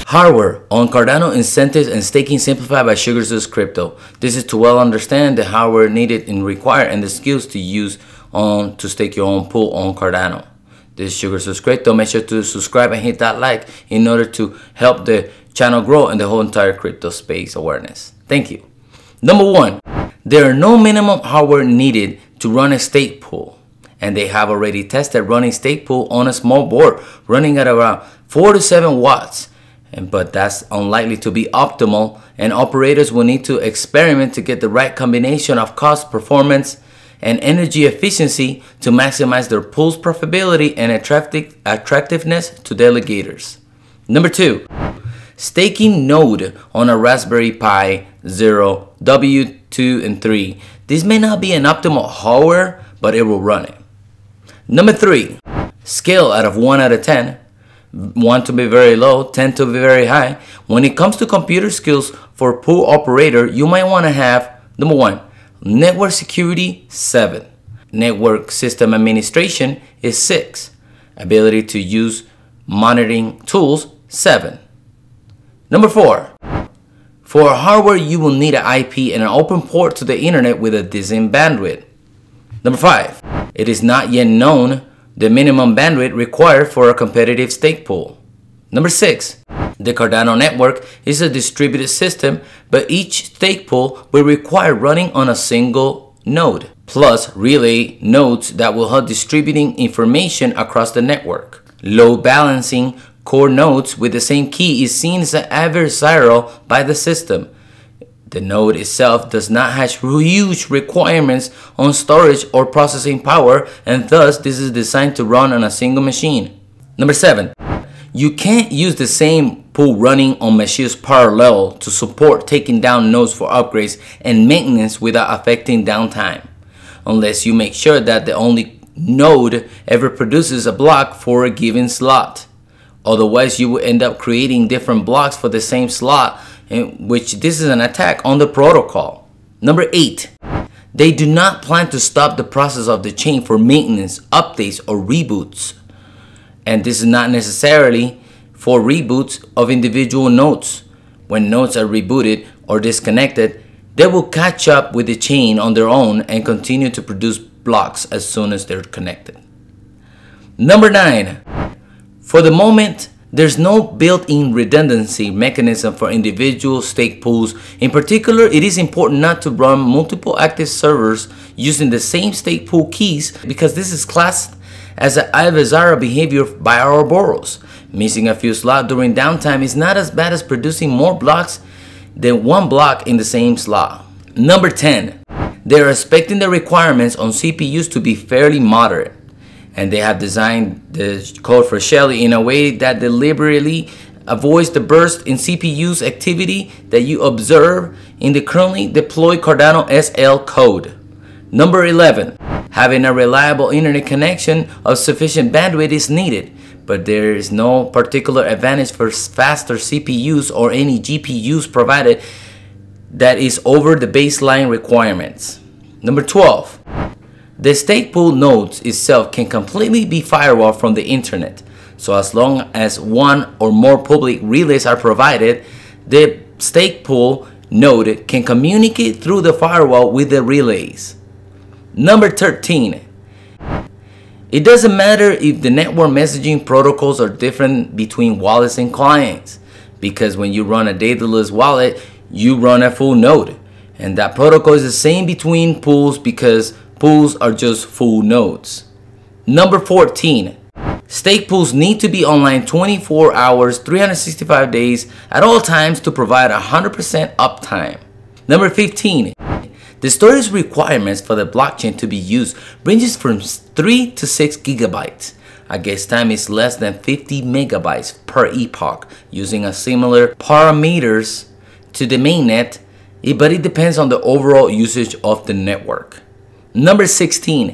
Hardware on Cardano incentives and staking simplified by SugarZeus Crypto. This is to well understand the hardware needed and required and the skills to use to stake your own pool on Cardano. This is SugarZeus Crypto. Make sure to subscribe and hit that like in order to help the channel grow and the whole entire crypto space awareness. Thank you. Number one, there are no minimum hardware needed to run a stake pool. And they have already tested running stake pool on a small board running at around 4 to 7 watts. But that's unlikely to be optimal, and operators will need to experiment to get the right combination of cost, performance, and energy efficiency to maximize their pool's profitability and attractiveness to delegators. Number two, staking node on a Raspberry Pi 0, W, 2, and 3. This may not be an optimal hardware, but it will run it. Number three, scale out of 1 out of 10. 1 to be very low, 10 to be very high. When it comes to computer skills for a pool operator, you might want to have, number one, network security, 7. Network system administration is 6. Ability to use monitoring tools, 7. Number 4, for hardware, you will need an IP and an open port to the internet with a decent bandwidth. Number 5, it is not yet known the minimum bandwidth required for a competitive stake pool. Number 6, the Cardano network is a distributed system, but each stake pool will require running on a single node, plus relay nodes that will help distributing information across the network. Load balancing core nodes with the same key is seen as adversarial by the system. The node itself does not have huge requirements on storage or processing power, and thus this is designed to run on a single machine. Number 7, you can't use the same pool running on machines parallel to support taking down nodes for upgrades and maintenance without affecting downtime, unless you make sure that the only node ever produces a block for a given slot. Otherwise, you will end up creating different blocks for the same slot, in which this is an attack on the protocol. Number 8, they do not plan to stop the process of the chain for maintenance, updates, or reboots. And this is not necessarily for reboots of individual nodes. When nodes are rebooted or disconnected, they will catch up with the chain on their own and continue to produce blocks as soon as they're connected. Number 9, for the moment, there's no built-in redundancy mechanism for individual stake pools. In particular, it is important not to run multiple active servers using the same stake pool keys, because this is classed as an adversarial behavior by our borrowers. Missing a few slots during downtime is not as bad as producing more blocks than one block in the same slot. Number 10, they are expecting the requirements on CPUs to be fairly moderate. And they have designed the code for Shelly in a way that deliberately avoids the burst in CPU's activity that you observe in the currently deployed Cardano SL code. Number 11, having a reliable internet connection of sufficient bandwidth is needed, but there is no particular advantage for faster CPUs or any GPUs provided that is over the baseline requirements. Number 12, the stake pool nodes itself can completely be firewalled from the internet. So as long as one or more public relays are provided, the stake pool node can communicate through the firewall with the relays. Number 13, it doesn't matter if the network messaging protocols are different between wallets and clients, because when you run a dataless wallet, you run a full node. And that protocol is the same between pools, because pools are just full nodes. Number 14, stake pools need to be online 24 hours, 365 days at all times to provide 100% uptime. Number 15, the storage requirements for the blockchain to be used ranges from 3 to 6 gigabytes. A guess time is less than 50 megabytes per epoch, using a similar parameters to the mainnet, but it depends on the overall usage of the network. Number 16,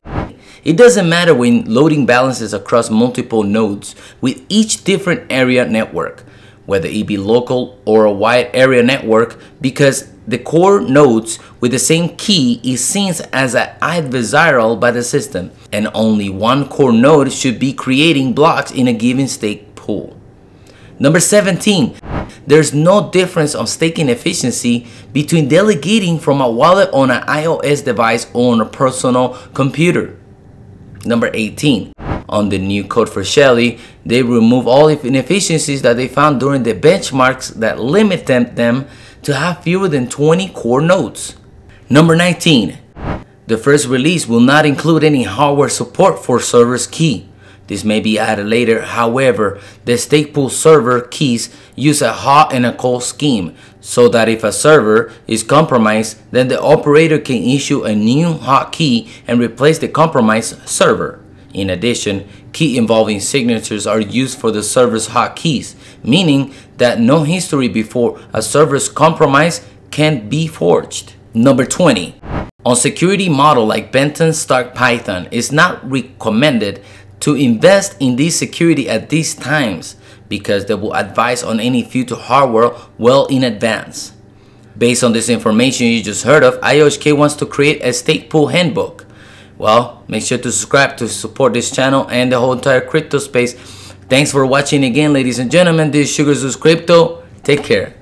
it doesn't matter when loading balances across multiple nodes with each different area network, whether it be local or a wide area network, because the core nodes with the same key is seen as adversarial by the system, and only one core node should be creating blocks in a given stake pool. Number 17, there's no difference of staking efficiency between delegating from a wallet on an iOS device or on a personal computer. Number 18. On the new code for Shelly, they remove all inefficiencies that they found during the benchmarks that limit them to have fewer than 20 core nodes. Number 19. The first release will not include any hardware support for server's key. This may be added later. However, the stake pool server keys use a hot and a cold scheme, so that if a server is compromised, then the operator can issue a new hot key and replace the compromised server. In addition, key involving signatures are used for the server's hotkeys, meaning that no history before a server's compromise can be forged. Number 20. On security model like Benton Stark Python, it's not recommended to invest in this security at these times because they will advise on any future hardware well in advance. Based on this information you just heard of, IOHK wants to create a stake pool handbook. Well, make sure to subscribe to support this channel and the whole entire crypto space. Thanks for watching again, ladies and gentlemen. This is SugarZeus Crypto. Take care.